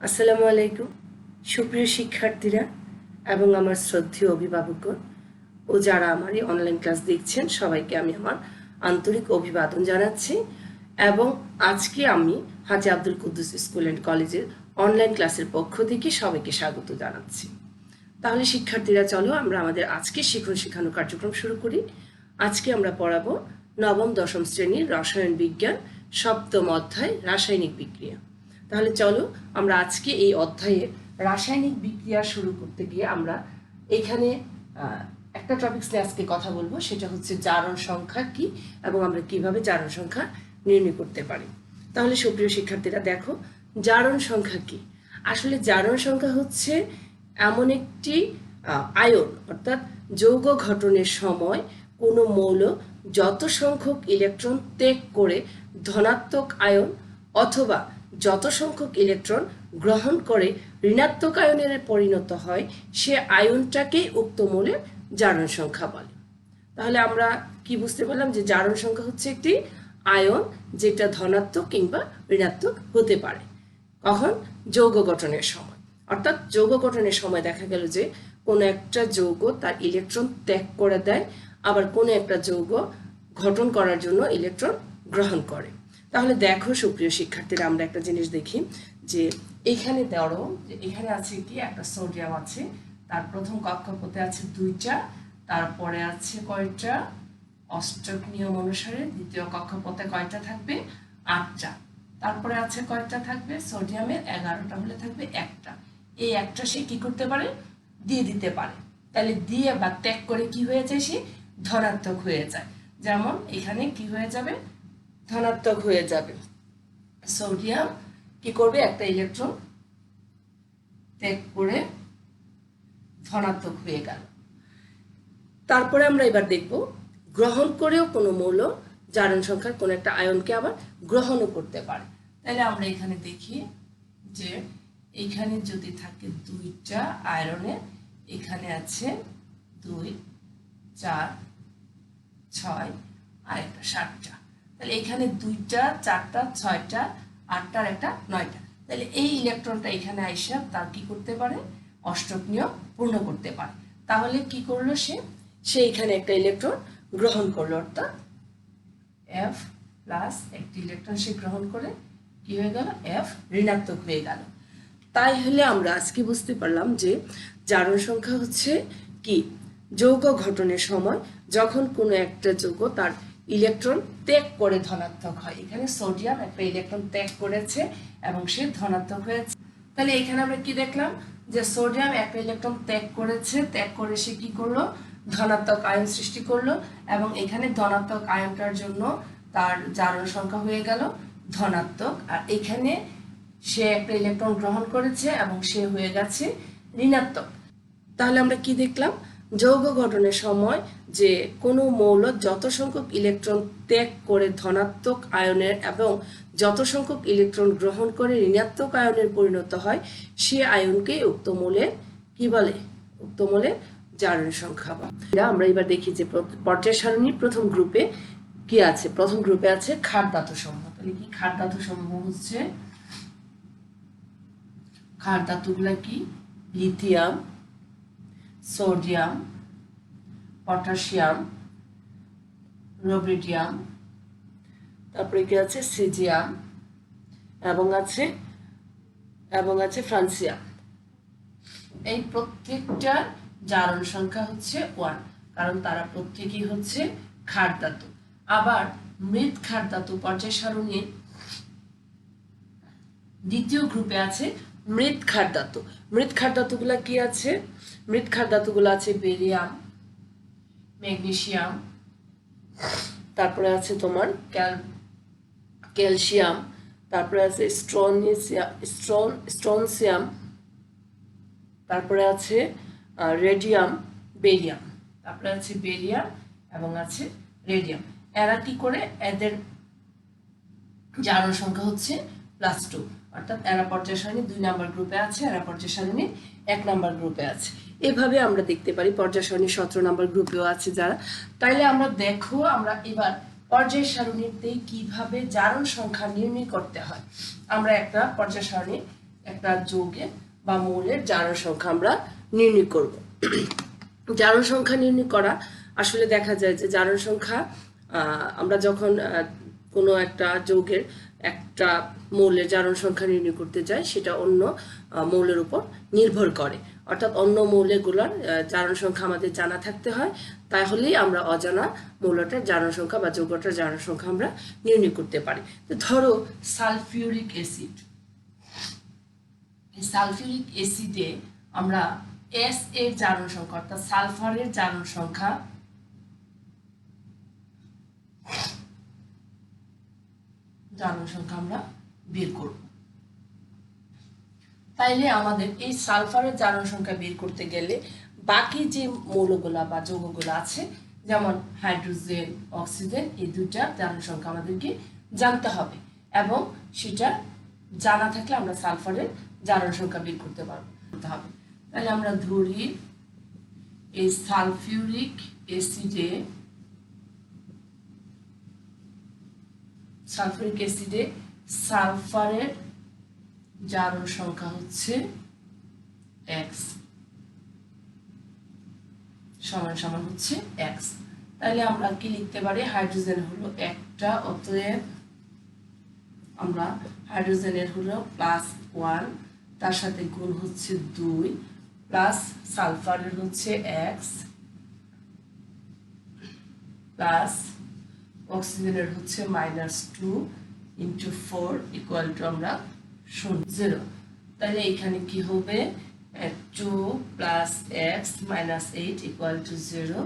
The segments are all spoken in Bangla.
আসসালামু আলাইকুম সুপ্রিয় শিক্ষার্থীরা এবং আমার শ্রদ্ধেয় অভিভাবকগণ ও যারা আমার এই অনলাইন ক্লাস দেখছেন সবাইকে আমি আমার আন্তরিক অভিবাদন জানাচ্ছি এবং আজকে আমি হাজী আব্দুল কুদ্দুস স্কুল অ্যান্ড কলেজের অনলাইন ক্লাসের পক্ষ থেকে সবাইকে স্বাগত জানাচ্ছি। তাহলে শিক্ষার্থীরা চলো আমরা আমাদের আজকে শিখন শেখানো কার্যক্রম শুরু করি। আজকে আমরা পড়াবো নবম দশম শ্রেণীর রসায়ন বিজ্ঞান সপ্তম অধ্যায় রাসায়নিক বিক্রিয়া। তাহলে চলো আমরা আজকে এই অধ্যায়ে রাসায়নিক বিক্রিয়া শুরু করতে গিয়ে আমরা এখানে একটা টপিকস নিয়ে আজকে কথা বলবো, সেটা হচ্ছে জারণ সংখ্যা কি এবং আমরা কিভাবে জারণ সংখ্যা নির্ণয় করতে পারি। তাহলে সুপ্রিয় শিক্ষার্থীরা দেখো, জারণ সংখ্যা কি? আসলে জারণ সংখ্যা হচ্ছে এমন একটি আয়ন অর্থাৎ যৌগ গঠনের সময় কোনো মৌল যত সংখ্যক ইলেকট্রন ত্যাগ করে ধনাত্মক আয়ন অথবা যত সংখ্যক ইলেকট্রন গ্রহণ করে ঋণাত্মক আয়নের পরিণত হয় সে আয়নটাকেই উক্ত মৌলের জারণ সংখ্যা বলে। তাহলে আমরা কি বুঝতে পারলাম যে জারণ সংখ্যা হচ্ছে একটি আয়ন যেটা ধনাত্মক কিংবা ঋণাত্মক হতে পারে। কখন? যৌগ গঠনের সময়। অর্থাৎ যৌগ গঠনের সময় দেখা গেল যে কোনো একটা যৌগ তার ইলেকট্রন ত্যাগ করে দেয়, আবার কোনো একটা যৌগ গঠন করার জন্য ইলেকট্রন গ্রহণ করে। তাহলে দেখো সুপ্রিয় শিক্ষার্থীরা, আমরা একটা জিনিস দেখি যে এখানে ধরো যে এখানে আছে কি একটা সোডিয়াম আছে, তার প্রথম কক্ষপথে আছে 2টা, তারপরে আছে কয়টা? অষ্টক নিয়ম অনুসারে দ্বিতীয় কক্ষপথে কয়টা থাকবে? 8টা। তারপরে আছে কয়টা থাকবে? সোডিয়ামের 11টা হলে থাকবে একটা। এই একটা সে কি করতে পারে? দিয়ে দিতে পারে। তাহলে দিয়ে বা ত্যাগ করে কি হয়ে যায়? সে ধনাত্মক হয়ে যায়। যেমন এখানে কি হয়ে যাবে? ধনাত্মক হয়ে যাবে। সোডিয়াম কি করবে? একটা ইলেকট্রন ত্যাগ করে ধনাত্মক হয়ে গেল। তারপরে আমরা এবার দেখব গ্রহণ করেও কোনো মৌল জারণ সংখ্যার কোনো একটা আয়নকে আবার গ্রহণও করতে পারে। তাহলে আমরা এখানে দেখি যে এখানে যদি থাকে 2টা আয়রনে, এখানে আছে 2, 4, 6 আর একটা 7টা। তাহলে এখানে 2টা, 4টা, 6টা, 8টার একটা 9টা। তাহলে এই ইলেকট্রনটা এখানে আইসা তার কি করতে পারে? অষ্টক নিয়ম পূর্ণ করতে পারে। তাহলে কি করলো সে এখানে একটা ইলেকট্রন গ্রহণ করলো, অর্থাৎ F প্লাস একটি ইলেকট্রন সে গ্রহণ করে কি হয়ে গেল? F ঋণাত্মক হয়ে গেল। তাই হলে আমরা আজকে বুঝতে পারলাম যে জারণ সংখ্যা হচ্ছে কি? যৌগ গঠনের সময় যখন কোনো একটা যৌগ তার ইলেকট্রন ত্যাগ করে ধনাত্মক হয়। এখানে সোডিয়াম একটা ইলেকট্রন ত্যাগ করেছে এবং সে ধনাত্মক হয়েছে। তাহলে এখানে আমরা কি দেখলাম যে সোডিয়াম একটা ইলেকট্রন ত্যাগ করেছে, ত্যাগ করে সে কি করলো? ধনাত্মক আয়ন সৃষ্টি করলো এবং এখানে ধনাত্মক আয়নটার জন্য তার জারণ সংখ্যা হয়ে গেল ধনাত্মক। আর এখানে সে একটা ইলেকট্রন গ্রহণ করেছে এবং সে হয়ে গেছে ঋণাত্মক। তাহলে আমরা কি দেখলাম? যৌগ গঠনের সময় যে কোনো মৌল যত সংখ্যক ইলেকট্রন ত্যাগ করে ধনাত্মক আয়নের এবং যত সংখ্যক ইলেকট্রন গ্রহণ করে ঋণাত্মক আয়নের পরিণত হয় সে আয়নকে উক্ত মৌলের কি বলে? উক্ত মৌলের জারণ সংখ্যা বলে। আমরা এবার দেখি যে পর্যায় সারণীর প্রথম গ্রুপে কি আছে। প্রথম গ্রুপে আছে ক্ষার ধাতু সমূহ। তাহলে কি ক্ষার ধাতু সমূহ হচ্ছে? ক্ষার ধাতুগুলা কি? লিথিয়াম, সোডিয়াম, পটাশিয়াম, রোবেডিয়াম, তারপরে কি আছে? সিজিয়াম এবং আছে ফ্রান্সিয়াম। এই প্রত্যেকটার জারণ সংখ্যা হচ্ছে 1, কারণ তারা প্রত্যেকেই হচ্ছে ক্ষার ধাতু। আবার মৃৎ ক্ষার ধাতু পর্যায় সারণীর দ্বিতীয় গ্রুপে আছে মৃৎ ক্ষার ধাতু। মৃৎ ক্ষার ধাতুগুলা কি আছে? মৃৎ ক্ষার ধাতুগুলো আছে বেরিয়াম, ম্যাগনেসিয়াম, তারপরে আছে তোমার ক্যালসিয়াম, তারপরে আছে স্ট্রনসিয়াম, তারপরে আছে রেডিয়াম, বেরিয়াম, তারপরে আছে বেরিয়াম এবং আছে রেডিয়াম। এরা কি করে? এদের জারণ সংখ্যা হচ্ছে +2, অর্থাৎ এরা পর্যায় সারণী 2 নম্বর গ্রুপে আছে, এরা পর্যায় সারণী 1 নম্বর গ্রুপে আছে। এভাবে আমরা দেখতে পারি পর্যায় সারণী 17 নম্বর গ্রুপেও আছে যারা। তাইলে আমরা দেখো আমরা এবার পর্যায় সারণীতে কিভাবে জারণ সংখ্যা নির্ণয় করতে হয়। আমরা একটা পর্যায় সারণী একটা যৌগের বা মৌলের জারণ সংখ্যা আমরা নির্ণয় করব। জারণ সংখ্যা নির্ণয় করা আসলে দেখা যায় যে জারণ সংখ্যা আমরা যখন কোনো একটা যৌগের একটা মৌলের জারণ সংখ্যা নির্ণয় করতে যাই সেটা অন্য মৌলের উপর নির্ভর করে, অর্থাৎ অন্য মৌলগুলোর জারণ সংখ্যা আমাদের জানা থাকতে হয়, তাহলেই আমরা অজানা মৌলটার জারণ সংখ্যা বা যৌগটার জারণ সংখ্যা আমরা নির্ণয় করতে পারি। তো ধরো সালফিউরিক অ্যাসিড, এই সালফিউরিক অ্যাসিডে আমরা এস এর জারণ সংখ্যা অর্থাৎ সালফারের জারণ সংখ্যা আমরা বের করব। তাইলে আমাদের এই সালফারের জারণ সংখ্যা বের করতে গেলে বাকি যে মৌলগুলা বা যৌগগুলো আছে যেমন হাইড্রোজেন, অক্সিজেন, এই দুইটার জারণ সংখ্যা আমাদেরকে জানতে হবে, এবং সেটা জানা থাকলে আমরা সালফারের জারণ সংখ্যা বের করতে পারবো। তাহলে আমরা ধরি এই সালফিউরিক অ্যাসিডে সালফারের জারণ সংখ্যা হচ্ছে x সমান হচ্ছে x। তাহলে আমরা কি লিখতে পারি, হাইড্রোজেন হলো একটা, অতএব আমরা হাইড্রোজেনের হলো +1, তার সাথে গুণ হচ্ছে 2, প্লাস সালফারের হচ্ছে x, প্লাস অক্সিজেনের হচ্ছে -2 × 4 = আমরা 0। তাহলে এখানে কি হবে, 2 + x - 8 = 0,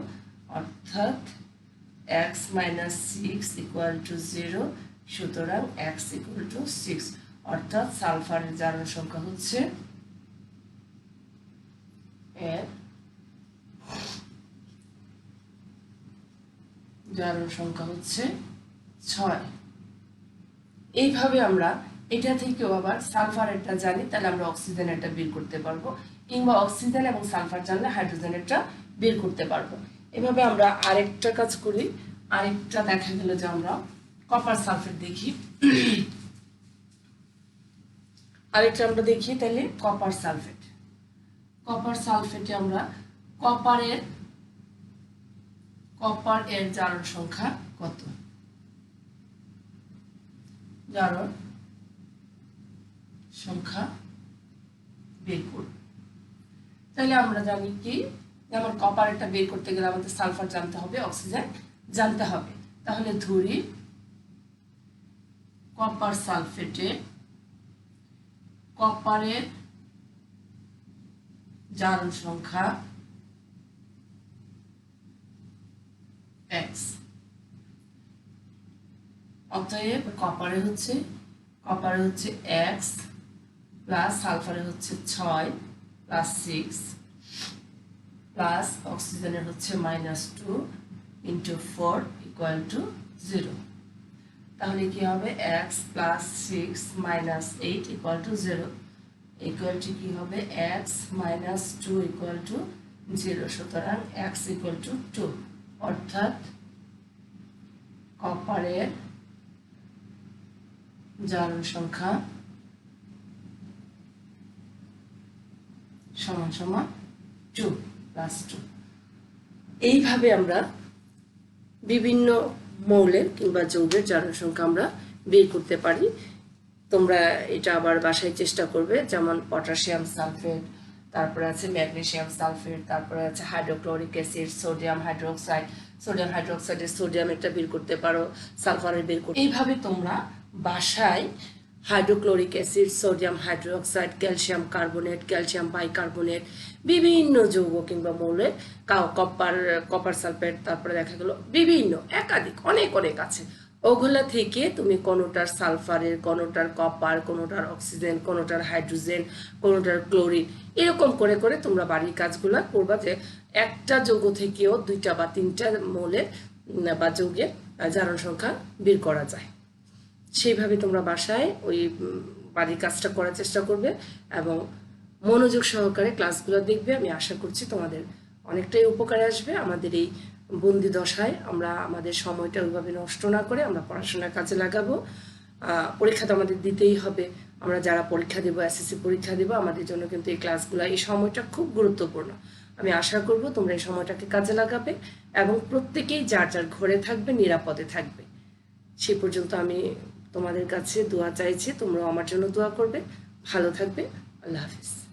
অর্থাৎ x - 6 = 0, সুতরাং x = 6, অর্থাৎ সালফারের জারণ সংখ্যা হচ্ছে জারণ সংখ্যা হচ্ছে 6। এইভাবে আমরা এটা থেকেও আবার সালফারেরটা জানি, তাহলে আমরা অক্সিজেনেরটা বের করতে পারবো, কিংবা অক্সিজেন এবং সালফার জানলে হাইড্রোজেনেরটা বের করতে পারবো। এভাবে আমরা আরেকটা কাজ করি, আরেকটা দেখা গেল যে আমরা কপার সালফেট দেখি, আরেকটা আমরা দেখি। তাহলে কপার সালফেটে আমরা কপার এর জারণ সংখ্যা কত, জারণ সংখ্যা বের করব। তাহলে আমরা জানি কি, যেমন কপারটা বের করতে গেলে আমাদের সালফার জানতে হবে, অক্সিজেন জানতে হবে। তাহলে ধরি কপার সালফেটে কপারের জারণ সংখ্যা x, অতএব কপারে হচ্ছে x প্লাস সালফারে হচ্ছে 6 প্লাস 6 প্লাস অক্সিজেনের হচ্ছে -2 × 4 = 0। তাহলে কি হবে, x + 6 - 8 = 0, কি হবে, x - 2 = 0, সুতরাং x = 2, অর্থাৎ কপারের জারণ সংখ্যা সমান 2 + 2। এইভাবে আমরা বিভিন্ন মৌলের কিংবা যৌগের জারণ সংখ্যা আমরা বের করতে পারি। তোমরা এটা আবার বাসায় চেষ্টা করবে, যেমন পটাশিয়াম সালফেট, তারপরে আছে ম্যাগনেসিয়াম সালফেট, তারপরে আছে হাইড্রোক্লোরিক অ্যাসিড, সোডিয়াম হাইড্রোক্সাইডের সোডিয়ামেরটা বের করতে পারো, সালফারের বের করতে। এইভাবে তোমরা বাসায় hydrochloric acid, sodium hydroxide, calcium carbonate, calcium bicarbonate, বিভিন্ন যৌগ কিংবা মৌলের কপার সালফেট, তারপরে দেখা গেল বিভিন্ন একাধিক অনেক আছে, ওগুলা থেকে তুমি কোনোটার সালফারের, কোনোটার কপার, কোনোটার অক্সিজেন, কোনোটার হাইড্রোজেন, কোনোটার ক্লোরিন, এরকম করে তোমরা বাড়ির কাজগুলা করবা, যে একটা যৌগ থেকেও 2টা বা 3টা মৌলের বা যৌগের জারণ সংখ্যা বের করা যায়। সেইভাবে তোমরা বাসায় ওই বাড়ির কাজটা করার চেষ্টা করবে এবং মনোযোগ সহকারে ক্লাসগুলো দেখবে। আমি আশা করছি তোমাদের অনেকটাই উপকারে আসবে। আমাদের এই বন্দি দশায় আমরা আমাদের সময়টা ওইভাবে নষ্ট না করে আমরা পড়াশোনার কাজে লাগাবো। পরীক্ষা তো আমাদের দিতেই হবে, আমরা যারা পরীক্ষা দেব, এসএসসি পরীক্ষা দেব, আমাদের জন্য কিন্তু এই ক্লাসগুলো, এই সময়টা খুব গুরুত্বপূর্ণ। আমি আশা করব তোমরা এই সময়টাকে কাজে লাগাবে এবং প্রত্যেকেই যার যার ঘরে থাকবে, নিরাপদে থাকবে। সে পর্যন্ত আমি তোমাদের কাছে দোয়া চাইছি, তোমরাও আমার জন্য দোয়া করবে। ভালো থাকবে। আল্লাহ হাফিজ।